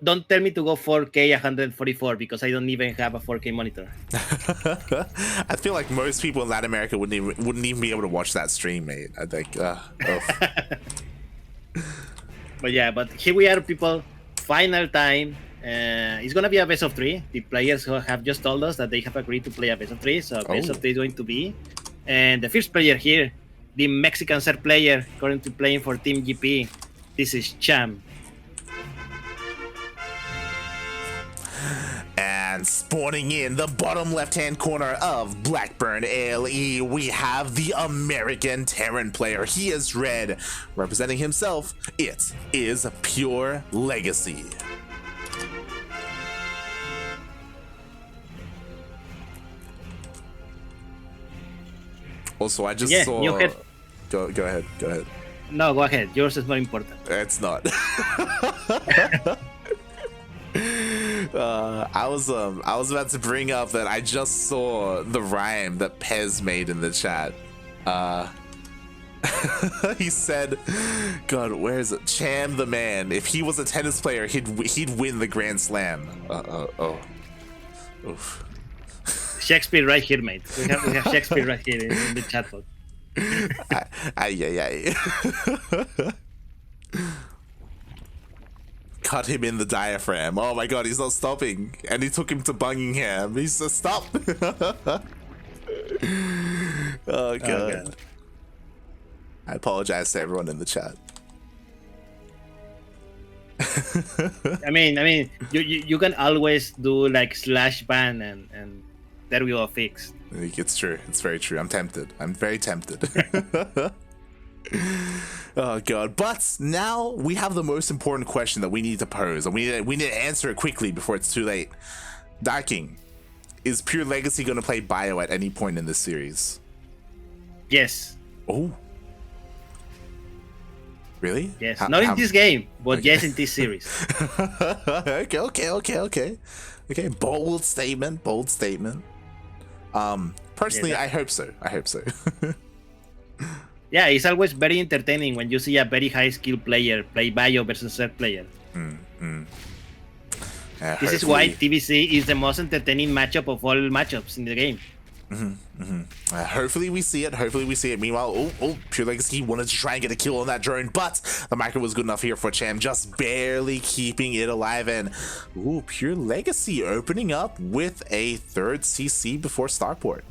Don't tell me to go 4K 144 because I don't even have a 4K monitor. I feel like most people in Latin America wouldn't even be able to watch that stream, mate. I think. But yeah, but here we are, people. Final time. It's gonna be a best of 3. The players who have just told us that they have agreed to play a best of 3, so best of 3 is going to be. And the first player here, the Mexican third player, currently playing for Team GP. This is Cham. And spawning in the bottom left-hand corner of Blackburn ALE, we have the American Terran player. He is red. Representing himself, it is PureLegacy. Also, I just saw... Go ahead. No, go ahead. Yours is more important. It's not. I was about to bring up that I just saw the rhyme that Pez made in the chat. He said, God, where is it? Cham the man. If he was a tennis player, he'd win the Grand Slam. Oof. Shakespeare right here, mate. We have Shakespeare right here in the chat box. Cut him in the diaphragm. Oh my god, he's not stopping. And he took him to Buckingham. He said, stop. Oh god. I apologize to everyone in the chat. I mean, you can always do like /ban and there we go, fixed. It's true. It's very true. I'm tempted. I'm very tempted. Oh god. But now we have the most important question that we need to pose, and we need to answer it quickly before it's too late. Darking, is PureLegacy going to play Bio at any point in this series? Yes. Oh. Really? Yes. Not in this game, but okay. Yes in this series. Okay. Bold statement. Personally, yeah, I hope so. Yeah, it's always very entertaining when you see a very high skill player play Bio versus third player. This is why TVC is the most entertaining matchup of all matchups in the game. Hopefully we see it. Meanwhile, PureLegacy wanted to try and get a kill on that drone, but the micro was good enough here for Cham, just barely keeping it alive. And PureLegacy opening up with a third CC before Starport.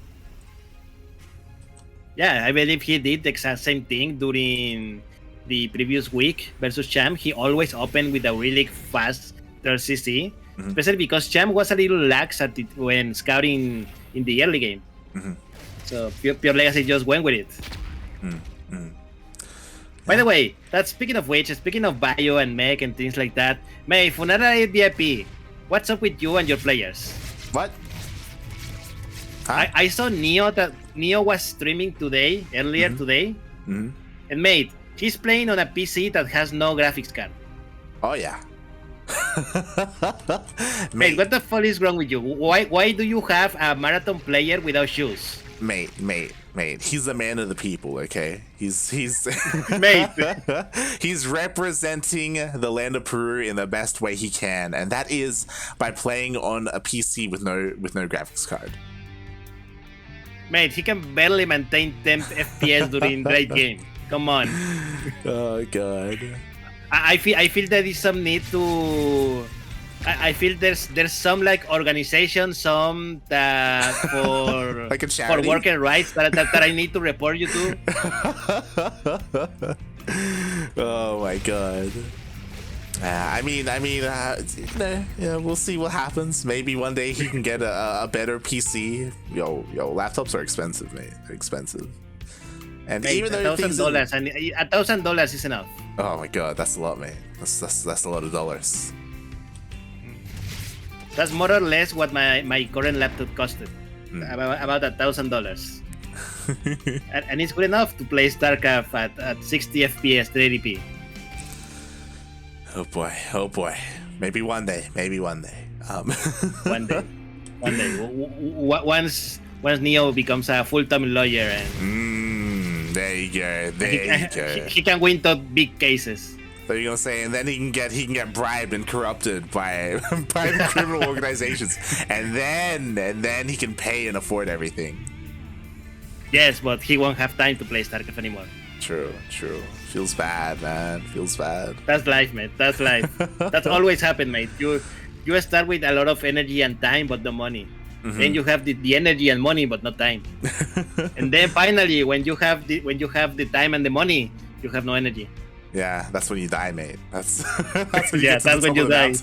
Yeah, I believe he did the exact same thing during the previous week versus Cham. He always opened with a really fast third CC, especially because Cham was a little lax at it when scouting in the early game. So PureLegacy just went with it. By the way, speaking of Bio and Mech and things like that, May Funara VIP, what's up with you and your players? What? Huh? I saw Neo was streaming earlier today, and mate, he's playing on a PC that has no graphics card. Oh yeah. Mate, what the fuck is wrong with you? Why do you have a marathon player without shoes? Mate, he's a man of the people, okay? He's mate. He's representing the land of Peru in the best way he can, and that is by playing on a PC with no graphics card. Mate, he can barely maintain 10 FPS during late game. Come on. Oh god. I feel there is some need to. I feel there's some like organization, some that for like a charity? For worker rights that I need to report you to. Oh my god. We'll see what happens. Maybe one day he can get a better PC. Yo, laptops are expensive, mate. They're expensive. And mate, even though $1,000 and $1,000 is enough. Oh my god, that's a lot, mate. That's a lot of dollars. That's more or less what my current laptop costed. About $1,000. and it's good enough to play StarCraft at 60 FPS 30p. Oh boy. Maybe one day. One day. Once Neo becomes a full-time lawyer and there you go. He can win the big cases. So you're gonna say, and then he can get bribed and corrupted by private criminal organizations, and then he can pay and afford everything. Yes, but he won't have time to play StarCraft anymore. True. Feels bad, man. Feels bad. That's life, mate. That's life. That's always happened, mate. You start with a lot of energy and time, but no money. Then you have the energy and money, but not time. And then finally, when you have the time and the money, you have no energy. Yeah, that's when you die, mate. That's when you that's when you die.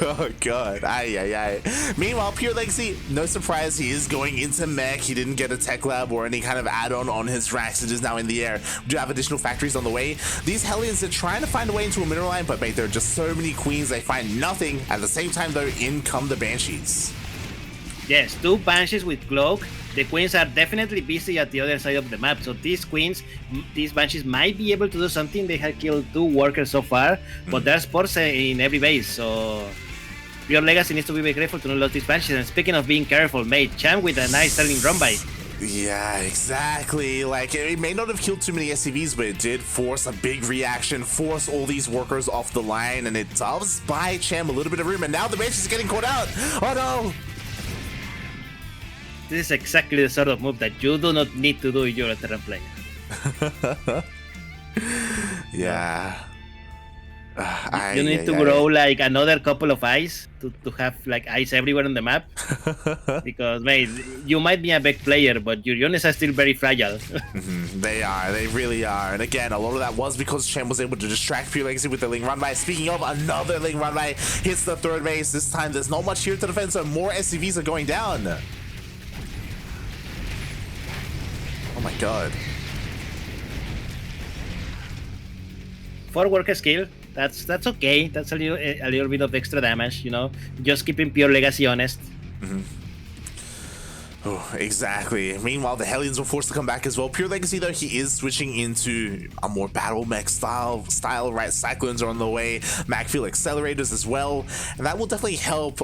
Oh god. Aye. Meanwhile, PureLegacy, no surprise, he is going into mech. He didn't get a tech lab or any kind of add-on on his racks. It is now in the air. We do have additional factories on the way. These Hellions are trying to find a way into a mineral line, but mate, there are just so many queens. They find nothing. At the same time, though, in come the Banshees. Yes, 2 Banshees with Cloak. The queens are definitely busy at the other side of the map, so these Banshees might be able to do something. They have killed 2 workers so far, but there's sports in every base, so PureLegacy needs to be very careful to not lose these Banshees. And speaking of being careful, mate, Cham with a nice starting run by. Yeah, exactly. Like, it may not have killed too many SCVs, but it did force a big reaction, force all these workers off the line, and it does buy Cham a little bit of room, and now the Banshees are getting caught out. Oh no! This is exactly the sort of move that you do not need to do if you're a Terran player. Yeah. You need to grow like another couple of eyes to have like eyes everywhere on the map. Because, mate, you might be a big player, but your units are still very fragile. They are. They really are. And again, a lot of that was because Cham was able to distract PureLegacy with the Ling Runby. Speaking of, another Ling Runby hits the 3rd base. This time, there's not much here to defend, so more SCVs are going down. Oh my god. 4 worker skill. That's okay. That's a little bit of extra damage, you know. Just keeping PureLegacy honest. Oh, exactly. Meanwhile, the Hellions were forced to come back as well. PureLegacy, though, he is switching into a more battle mech style, right? Cyclones are on the way, Macfield accelerators as well, and that will definitely help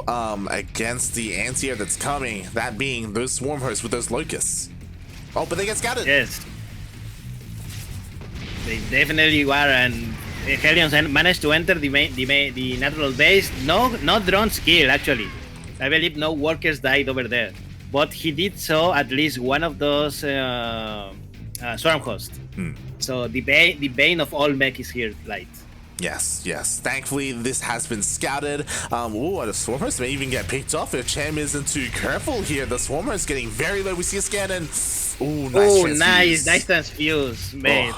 against the anti-air that's coming, that being those swarm hosts with those locusts. Oh, but they get scattered. Yes. They definitely were, and Hellions managed to enter the natural base. No drone skill, actually. I believe no workers died over there. But he did so at least one of those swarm hosts. So the bane of all mech is here, light. Yes. Thankfully, this has been scouted. The swarm host may even get picked off if Cham isn't too careful here. The swarm host getting very low. We see a scan and nice transfuse, mate.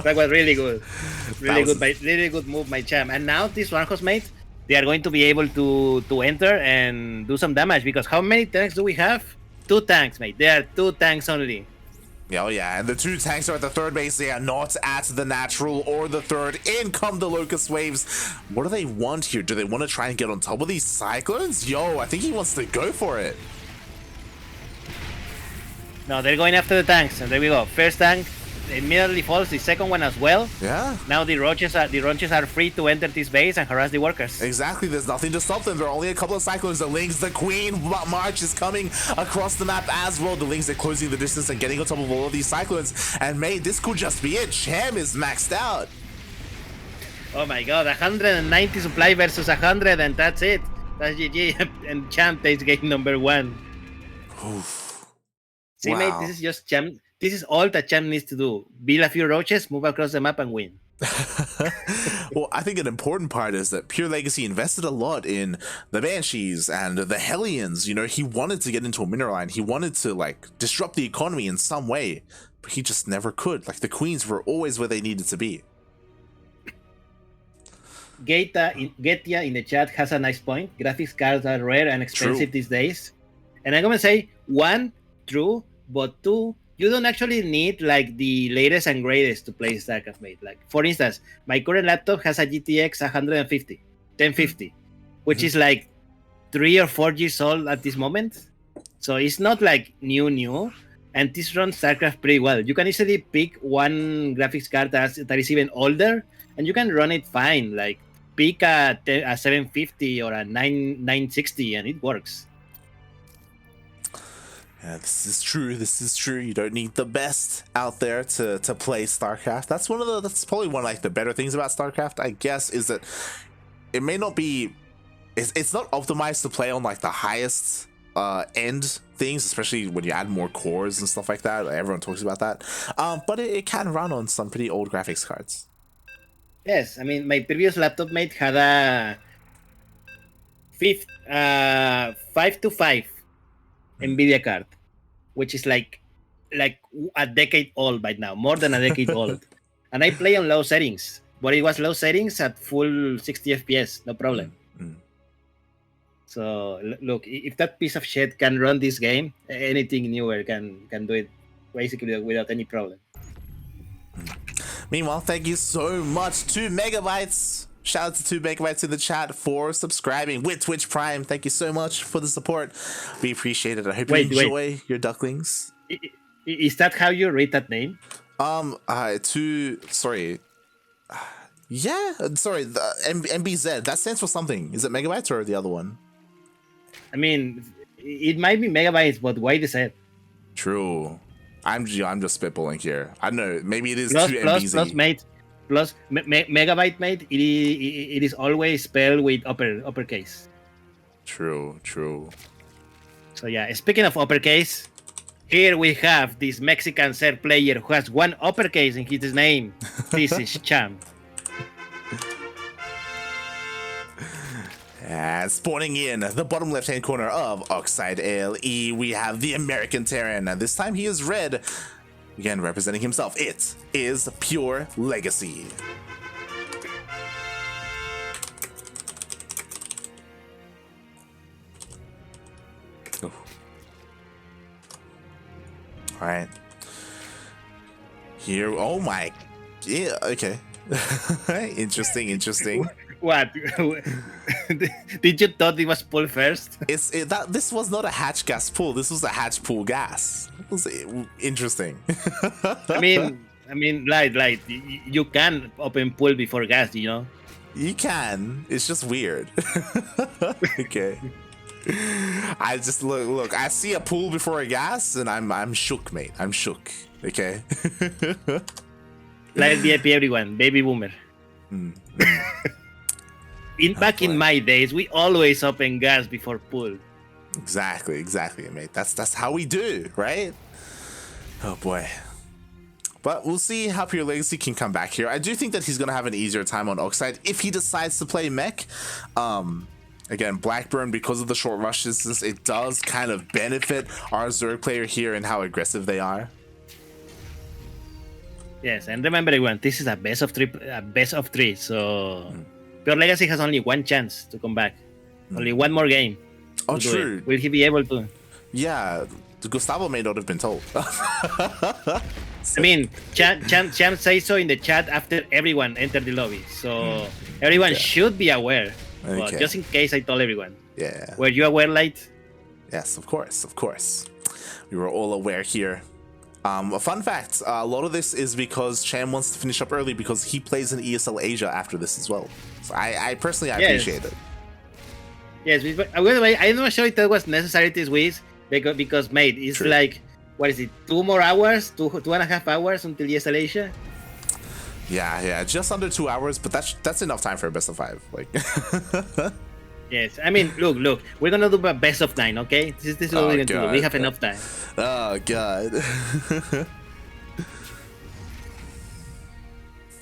That was really good. Really good move by Cham. And now these swarm hosts, mate, they are going to be able to enter and do some damage, because how many tanks do we have? 2 tanks, mate. There are 2 tanks only. Oh yeah, and the 2 tanks are at the 3rd base. They are not at the natural or the 3rd. In come the Locust Waves. What do they want here? Do they want to try and get on top of these Cyclones? Yo, I think he wants to go for it. No, they're going after the tanks, and there we go. First tank immediately falls, the second one as well. Yeah. Now the roaches are free to enter this base and harass the workers. Exactly. There's nothing to stop them. There are only a couple of Cyclones. The Lings, the Queen March is coming across the map as well. The Lings are closing the distance and getting on top of all of these Cyclones. And mate, this could just be it. Cham is maxed out. Oh my god, 190 supply versus 100, and that's it. That's GG. And Cham takes game number 1. Oof. See, mate, this is just Cham. This is all that Cham needs to do. Build a few roaches, move across the map, and win. Well, I think an important part is that PureLegacy invested a lot in the Banshees and the Hellions. You know, he wanted to get into a mineral line. He wanted to, like, disrupt the economy in some way, but he just never could. Like, the Queens were always where they needed to be. Getia in the chat has a nice point. Graphics cards are rare and expensive these days. And I'm going to say, 1, true, but 2, you don't actually need like the latest and greatest to play StarCraft, mate. Like, for instance, my current laptop has a GTX 1050, which is like 3 or 4 years old at this moment. So it's not like new, and this runs StarCraft pretty well. You can easily pick one graphics card that is even older, and you can run it fine. Like, pick a 750 or a 960, and it works. Yeah, this is true. This is true. You don't need the best out there to play StarCraft. That's probably one of like the better things about StarCraft, I guess, is that it may not be. It's not optimized to play on like the highest end things, especially when you add more cores and stuff like that. Everyone talks about that. But it can run on some pretty old graphics cards. Yes, I mean my previous laptop mate had a 525 NVIDIA card, which is like a decade old by now, more than a decade old. And I play on low settings, but it was low settings at full 60 FPS, no problem. So look, if that piece of shit can run this game, anything newer can do it basically without any problem. Meanwhile, thank you so much to Megabytes. Shout out to 2 Megabytes in the chat for subscribing with Twitch Prime. Thank you so much for the support. We appreciate it. I hope you enjoy your ducklings. Is that how you read that name? Sorry. Yeah, sorry, the MBZ. That stands for something. Is it Megabytes or the other one? I mean, it might be Megabytes, but why the Z? True. I'm just spitballing here. I don't know. Maybe it is MBZ. Plus, mate. Plus, Megabyte, mate. It is always spelled with uppercase. True. So yeah, speaking of uppercase, here we have this Mexican Ser player who has one uppercase in his name. This is Cham. And spawning in the bottom left-hand corner of Oxide LE, we have the American Terran. And this time he is red. Again, representing himself, it is PureLegacy. Oh. All right. Here, oh my, yeah, okay. Interesting. What? Did you thought it was pull first? This was not a hatch gas pull. This was a hatch pull gas. It was interesting. I mean, like you can open pull before gas, you know. You can. It's just weird. Okay. I just look. I see a pull before a gas, and I'm shook, mate. I'm shook. Okay. Like VIP, everyone, baby boomer. Back in my days, we always open gas before pull. Exactly, mate. That's how we do, right? Oh boy. But we'll see how PureLegacy can come back here. I do think that he's gonna have an easier time on Oxide if he decides to play mech. Again, Blackburn, because of the short rush distance, it does kind of benefit our Zerg player here and how aggressive they are. Yes, and remember everyone, this is a best of three, so PureLegacy has only one chance to come back. Only one more game. Oh, true. Will he be able to? Yeah, Gustavo may not have been told. I mean, Cham says so in the chat after everyone entered the lobby, so everyone should be aware. But just in case, I told everyone. Yeah. Were you aware, Light? Yes, of course. We were all aware here. A fun fact, a lot of this is because Cham wants to finish up early because he plays in ESL Asia after this as well. So I personally appreciate it. Yes, but I'm not sure if that was necessary this week because mate, it's like, what is it, 2 more hours, 2.5 hours until ESL Asia? Yeah, just under 2 hours, but that's enough time for a best of 5. Like, yes, I mean, look, we're gonna do a best of 9, okay? This is what we're gonna do. We have enough time. Oh god.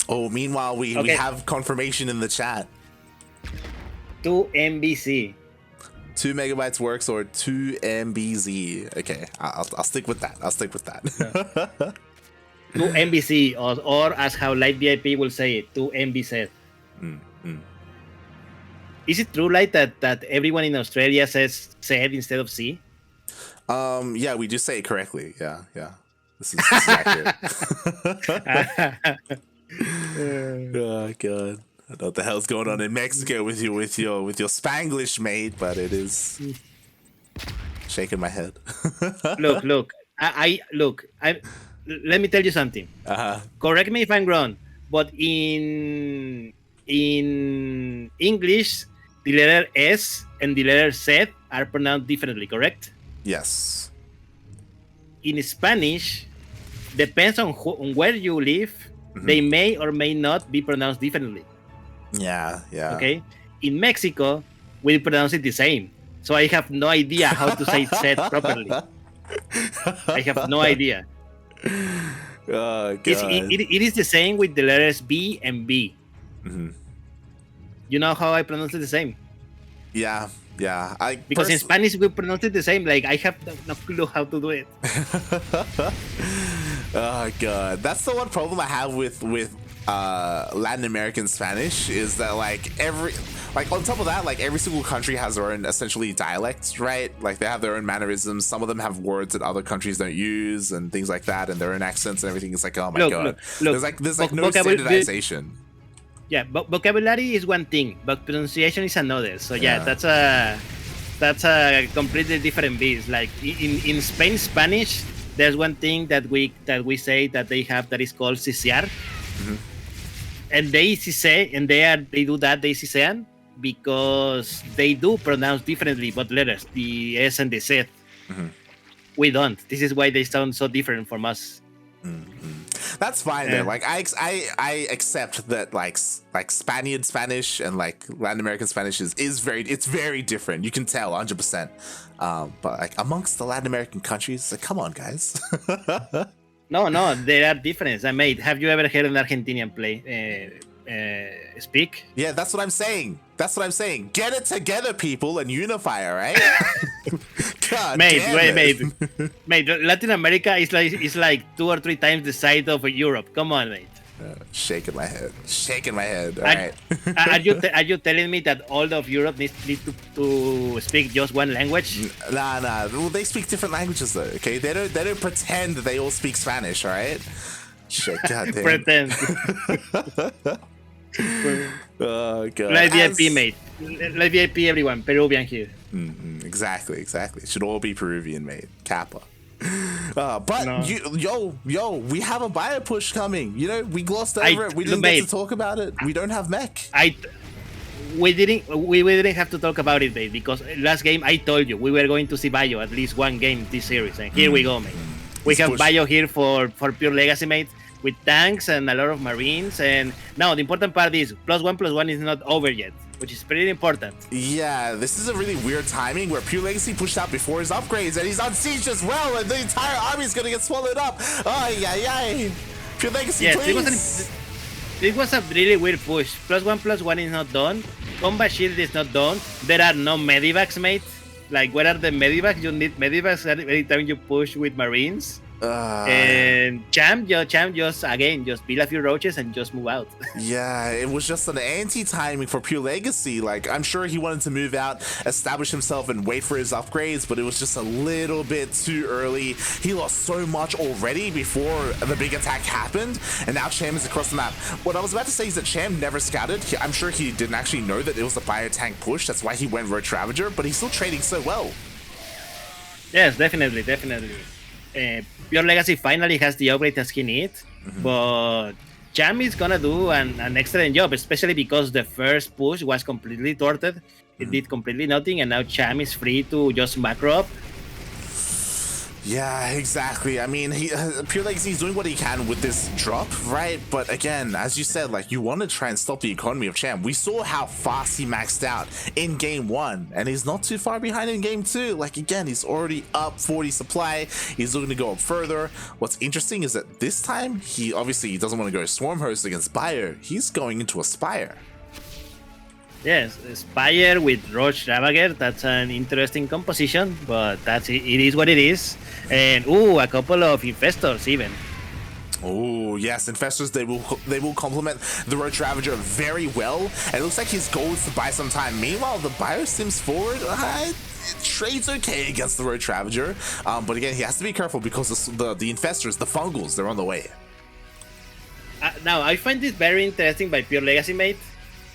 Oh, meanwhile, we have confirmation in the chat. 2 MBC. 2 megabytes works or 2 MBZ. Okay, I'll stick with that. No. 2 MBC or as how Light VIP will say it, 2 MBZ. Is it true, Light, that everyone in Australia says Z instead of C? Yeah, we do say it correctly. Yeah. This is accurate. Oh god. I don't know what the hell's going on in Mexico with your Spanglish, mate, but it is shaking my head. Look. Let me tell you something. Correct me if I'm wrong, but in English, the letter S and the letter Z are pronounced differently, correct? Yes. in Spanish, depends on where you live, they may or may not be pronounced differently. Yeah. Okay. In Mexico, we pronounce it the same. So I have no idea how to say set properly. I have no idea. Oh, God. It is the same with the letters B and B. You know how I pronounce it the same? Yeah. Because in Spanish we pronounce it the same. Like I have no clue how to do it. Oh, God. That's the one problem I have with Latin American Spanish, is that like on top of that, like every single country has their own essentially dialects, right? Like they have their own mannerisms. Some of them have words that other countries don't use and things like that, and their own accents and everything. It's like, oh my God. There's like no standardization. Yeah, vocabulary is one thing, but pronunciation is another. So yeah, that's a completely different beast. Like in Spain Spanish, there's one thing that we say that they have that is called ciciar. And they do that, they cicean, because they do pronounce differently both letters, the S and the Z. We don't. This is why they sound so different from us. That's fine though. Like I accept that like Spaniard Spanish and like Latin American Spanish is very different. You can tell 100%. But like amongst the Latin American countries, like come on guys. No, there are differences. Have you ever heard an Argentinian speak? Yeah, that's what I'm saying. Get it together, people, and unify, all right? God, mate. Latin America is like 2 or 3 times the size of Europe. Come on, mate. Shaking my head. All right. Are you telling me that all of Europe needs to speak just one language? Nah. Well, they speak different languages though. Okay, they don't pretend that they all speak Spanish. All right. Shit, goddamn. Pretend. Oh God. Like VIP, mate. Like VIP, everyone. Peruvian here. Exactly. It should all be Peruvian, mate. Kappa. But no. We have a bio push coming. You know, we glossed over it. We didn't get to talk about it. We don't have mech. We didn't have to talk about it, mate, because last game I told you we were going to see bio at least one game this series, and here we go, mate. We have bio here for PureLegacy, mate, with tanks and a lot of marines. And now the important part is +1/+1 is not over yet, which is pretty important. Yeah, this is a really weird timing where PureLegacy pushed out before his upgrades, and he's on siege as well, and the entire army is gonna get swallowed up. Ay. PureLegacy, please. It was a really weird push. +1/+1 is not done. Combat shield is not done. There are no medivacs, mate. Like, where are the medivacs? You need medivacs every time you push with marines. And Cham just build a few roaches and just move out. Yeah, it was just an anti-timing for PureLegacy. Like, I'm sure he wanted to move out, establish himself, and wait for his upgrades, but it was just a little bit too early. He lost so much already before the big attack happened, and now Cham is across the map. What I was about to say is that Cham never scouted. I'm sure he didn't actually know that it was a biotank push. That's why he went Roach Ravager, but he's still trading so well. Yes, definitely. PureLegacy finally has the upgrade that he needs, but Cham is gonna do an excellent job, especially because the first push was completely thwarted. It did completely nothing, and now Cham is free to just macro up. Yeah, exactly. I mean, PureLegacy is doing what he can with this drop, right? But again, as you said, like, you want to try and stop the economy of Cham. We saw how fast he maxed out in game 1, and he's not too far behind in game 2. Like, again, he's already up 40 supply. He's looking to go up further. What's interesting is that this time, he doesn't want to go Swarm Host against Spire. He's going into a Spire. Yes, Spire with Roach Ravager. That's an interesting composition, but it is what it is. And a couple of Infestors even. Oh yes, Infestors, they will complement the Roach Ravager very well. And it looks like his goal is to buy some time. Meanwhile, the Biosims forward, it trades okay against the Roach Ravager. But again, he has to be careful because the Infestors, the Fungals, they're on the way. Now, I find this very interesting by PureLegacy, mate,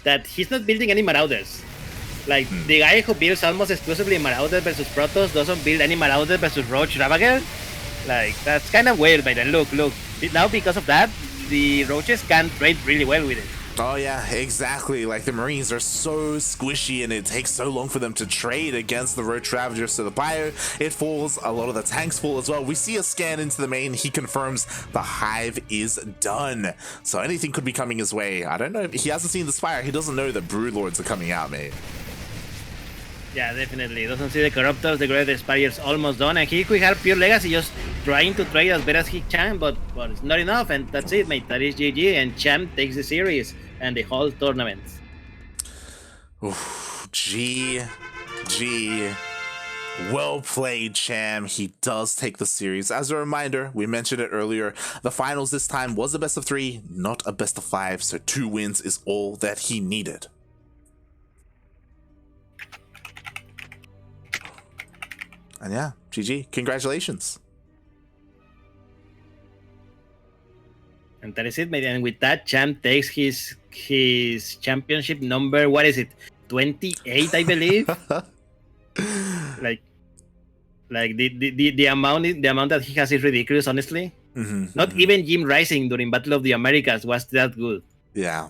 that he's not building any Marauders. Like, the guy who builds almost exclusively Marauder versus Protoss doesn't build any Marauder versus Roach Ravager. Like, that's kind of weird, mate. And look, now because of that, the Roaches can trade really well with it. Oh yeah, exactly. Like the Marines are so squishy and it takes so long for them to trade against the Road Ravager. So the bio, it falls, a lot of the tanks fall as well. We see a scan into the main, he confirms the hive is done. So anything could be coming his way. I don't know, he hasn't seen the Spire, he doesn't know that Broodlords are coming out, mate. Yeah, definitely. Doesn't see the Corruptors, the Great Spire's almost done, and he could have PureLegacy just trying to trade as better as he can, but it's not enough, and that's it, mate. That is GG, and Cham takes the series and the whole tournament. Oof, GG. Well played, Cham. He does take the series. As a reminder, we mentioned it earlier, the finals this time was a best of 3, not a best of 5, so 2 wins is all that he needed. And yeah, GG. Congratulations. And that is it, mate. And with that, Cham takes his championship number, what is it? 28, I believe. like the amount that he has is ridiculous, honestly. Not even Jim Rising during Battle of the Americas was that good. Yeah.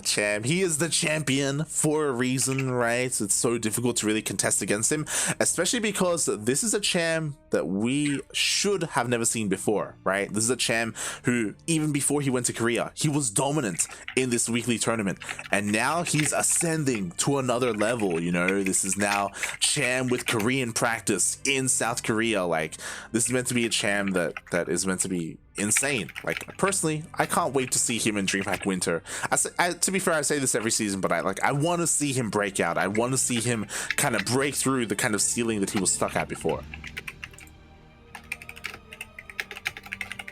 Cham, he is the champion for a reason, right? It's so difficult to really contest against him, especially because this is a Cham that we should have never seen before, right? This is a Cham who, even before he went to Korea, he was dominant in this weekly tournament, and now he's ascending to another level, you know? This is now Cham with Korean practice in South Korea. Like, this is meant to be a Cham that is meant to be insane. Like, personally, I can't wait to see him in DreamHack Winter. To be fair, I say this every season, but I want to see him break out. I want to see him kind of break through the kind of ceiling that he was stuck at before.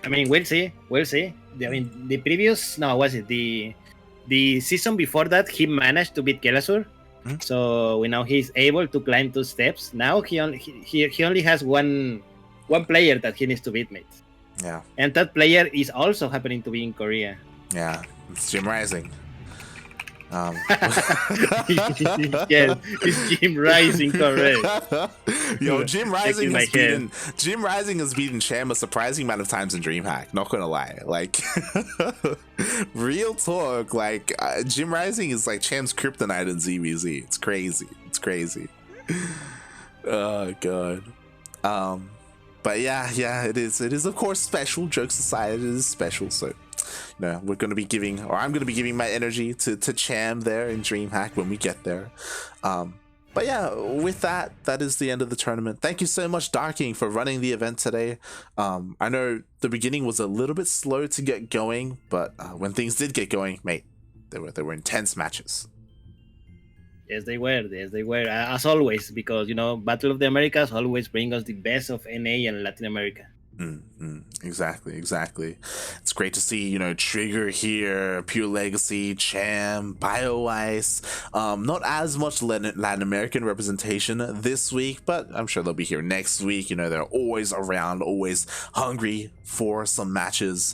I mean, we'll see. I mean, the previous, no, was it the season before that, he managed to beat Kelasur. So we know he's able to climb 2 steps. Now he only has one player that he needs to beat, mate. Yeah. And that player is also happening to be in Korea. Yeah, it's Jim Rising. Yes, it's Jim Rising, correct. Yo, Jim Rising has beaten Cham a surprising amount of times in DreamHack, not gonna lie. Like, real talk, like, Jim Rising is like Cham's kryptonite in ZvZ. It's crazy. Oh god. But yeah, it is of course special. Jokes aside, it is special. So, you know, I'm gonna be giving my energy to Cham there in DreamHack when we get there. But yeah, with that is the end of the tournament. Thank you so much, Darking, for running the event today. I know the beginning was a little bit slow to get going, but when things did get going, mate, they were intense matches. Yes, they were. As always, because, you know, Battle of the Americas always bring us the best of NA and Latin America. Exactly. It's great to see, you know, Trigger here, PureLegacy, Cham, BioIce. Not as much Latin American representation this week, but I'm sure they'll be here next week. You know, they're always around, always hungry for some matches.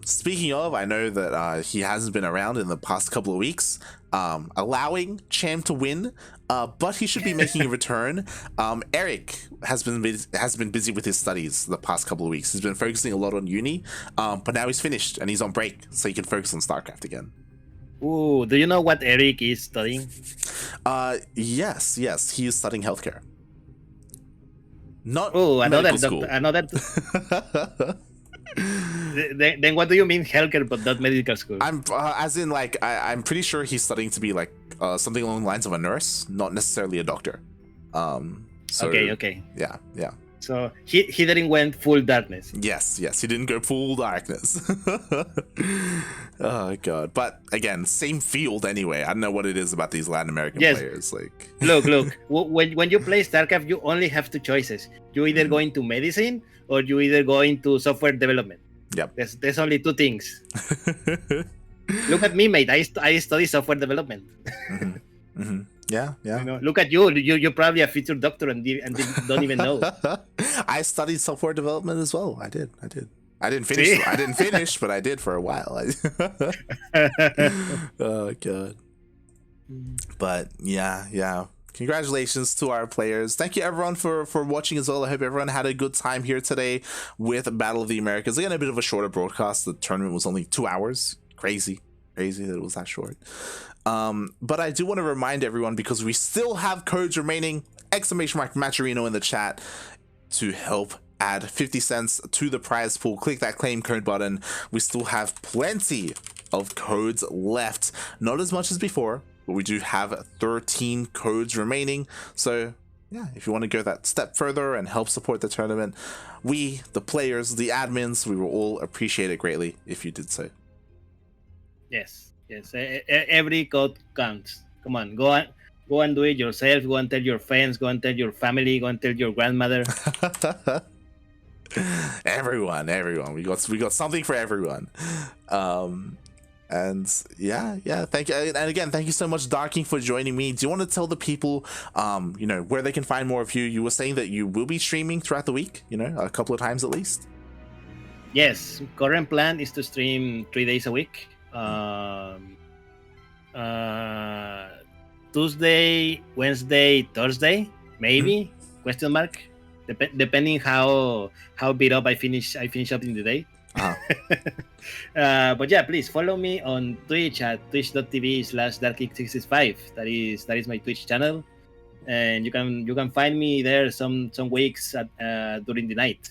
Speaking of, I know that he hasn't been around in the past couple of weeks, allowing Cham to win, but he should be making a return. Eric has been busy with his studies the past couple of weeks. He's been focusing a lot on uni, but now he's finished and he's on break, so he can focus on StarCraft again. Ooh, do you know what Eric is studying? Yes, he is studying healthcare. Not another school. Then what do you mean healthcare but not medical school? I'm I'm pretty sure he's studying to be like something along the lines of a nurse, not necessarily a doctor. Okay. Yeah. So he didn't went full darkness. Yes, he didn't go full darkness. Oh god. But again, same field anyway. I don't know what it is about these Latin American players. Like, look. When you play StarCraft, you only have 2 choices. You either go into medicine or you either go into software development. Yep. There's only 2 things. Look at me, mate. I study software development. Yeah. You know, look at you. You're probably a featured doctor and don't even know. I studied software development as well. I did. I didn't finish, but I did for a while. Oh god. But yeah. Congratulations to our players. Thank you everyone for watching as well. I hope everyone had a good time here today with Battle of the Americas. Again, a bit of a shorter broadcast. The tournament was only 2 hours. Crazy that it was that short. But I do want to remind everyone, because we still have codes remaining, !Matcherino in the chat to help add 50 cents to the prize pool. Click that claim code button. We still have plenty of codes left. Not as much as before, but we do have 13 codes remaining. So yeah, if you want to go that step further and help support the tournament, we, the players, the admins, we will all appreciate it greatly if you did so. Yes. Every code counts. Come on, go and do it yourself. Go and tell your friends. Go and tell your family. Go and tell your grandmother. everyone. We got something for everyone. And yeah, thank you. And again, thank you so much, Darking, for joining me. Do you want to tell the people, where they can find more of you? You were saying that you will be streaming throughout the week, a couple of times at least. Yes, current plan is to stream 3 days a week. Tuesday, Wednesday, Thursday, maybe? Question mark. Depending how beat up I finish up in the day. But yeah, please follow me on Twitch at twitch.tv/darking665. That is my Twitch channel, and you can find me there some weeks during the night,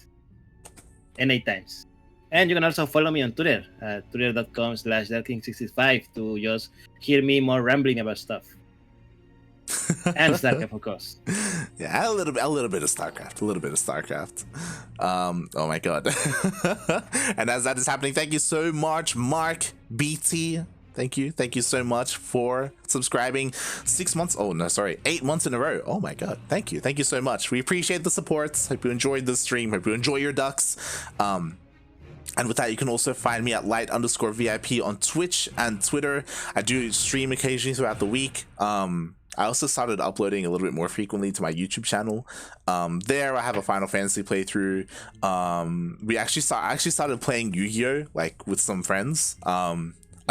any times. And you can also follow me on Twitter at twitter.com/darking665 to just hear me more rambling about stuff. And StarCraft, of course. Yeah, a little bit of StarCraft. Oh my god. And as that is happening, thank you so much, Mark BT. Thank you so much for subscribing 8 months in a row. Oh my god, thank you so much. We appreciate the support. Hope you enjoyed the stream. Hope you enjoy your ducks. And with that, you can also find me at light_VIP on Twitch and Twitter. I do stream occasionally throughout the week. I also started uploading a little bit more frequently to my YouTube channel. There I have a Final Fantasy playthrough. I actually started playing Yu-Gi-Oh! With some friends.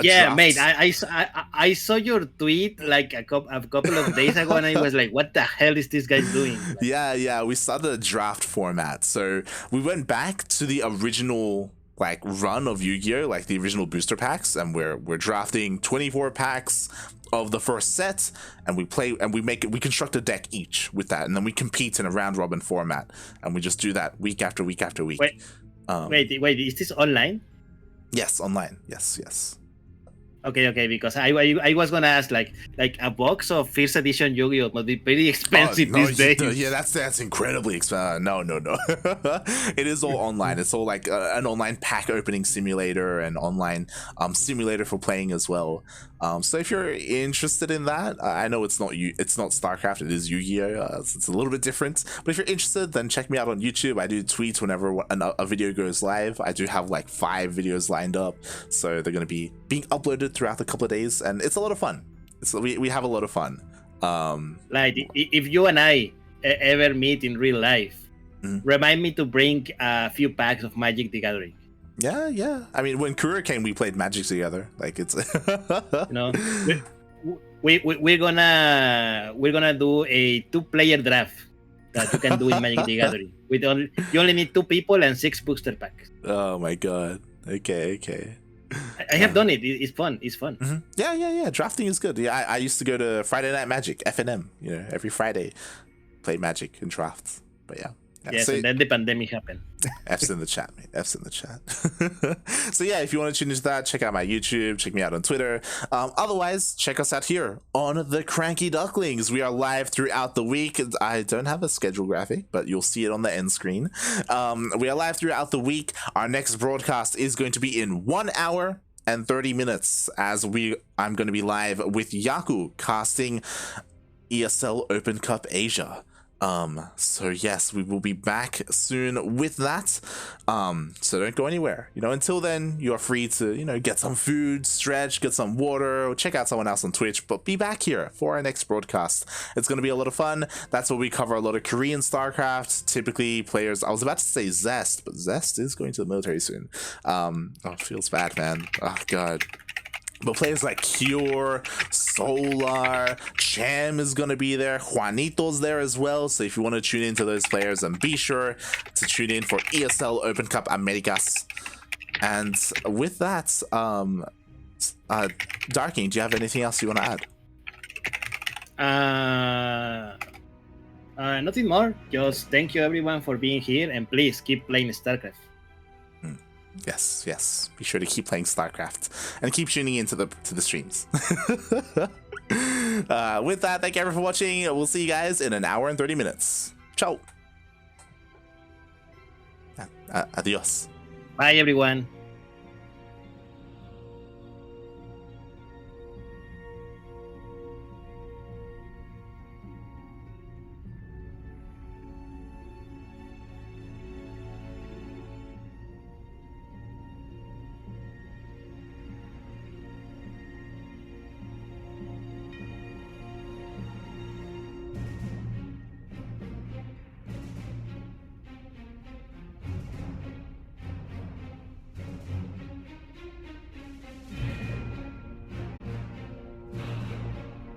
Yeah, mate, I saw your tweet like a couple of days ago, and I was like, what the hell is this guy doing? Yeah, we started a draft format. So we went back to the original run of Yu-Gi-Oh, the original booster packs, and we're drafting 24 packs of the first set, and we construct a deck each with that, and then we compete in a round robin format, and we just do that week after week after week. Wait, is this online? Yes, online. Yes. Okay, because I was gonna ask like a box of first edition Yu-Gi-Oh must be pretty expensive these days. Yeah, that's incredibly expensive. No. It is all online. It's all an online pack opening simulator and online simulator for playing as well. So if you're interested in that, I know it's not StarCraft, it is Yu-Gi-Oh! It's a little bit different, but if you're interested, then check me out on YouTube. I do tweets whenever a video goes live. I do have 5 videos lined up, so they're going to be being uploaded throughout a couple of days, and it's a lot of fun. We have a lot of fun. If you and I ever meet in real life, remind me to bring a few packs of Magic the Gathering. Yeah. I mean, when Kura came, we played Magic together. It's we're gonna do a 2-player draft that you can do in Magic the Gathering. You only need 2 people and 6 booster packs. Oh my god. Okay. I have done it. It's fun. Mm-hmm. Yeah. Drafting is good. Yeah, I used to go to Friday Night Magic, FNM. Every Friday, play Magic and draft. But yeah. Yes, and then the pandemic happened. F's in the chat, mate. F's in the chat. So yeah, if you want to tune into that, check out my YouTube, check me out on Twitter. Otherwise, check us out here on the CranKy Ducklings. We are live throughout the week. I don't have a schedule graphic, but you'll see it on the end screen. We are live throughout the week. Our next broadcast is going to be in 1 hour and 30 minutes as I'm going to be live with Yaku casting ESL Open Cup Asia. So yes, we will be back soon with that. So don't go anywhere. Until then, you're free to, get some food, stretch, get some water, check out someone else on Twitch, but be back here for our next broadcast. It's going to be a lot of fun. That's where we cover a lot of Korean StarCraft. Typically players, I was about to say Zest, but Zest is going to the military soon. It feels bad, man. Oh god. But players like Cure, Solar, Cham is gonna be there, Juanito's there as well. So if you want to tune into those players, then be sure to tune in for ESL Open Cup Americas. And with that, Darking, do you have anything else you want to add? Nothing more. Just thank you everyone for being here, and please keep playing StarCraft. Yes, yes. Be sure to keep playing StarCraft and keep tuning into the streams. With that, thank you everyone for watching. We'll see you guys in an hour and 30 minutes. Ciao. Adios. Bye everyone.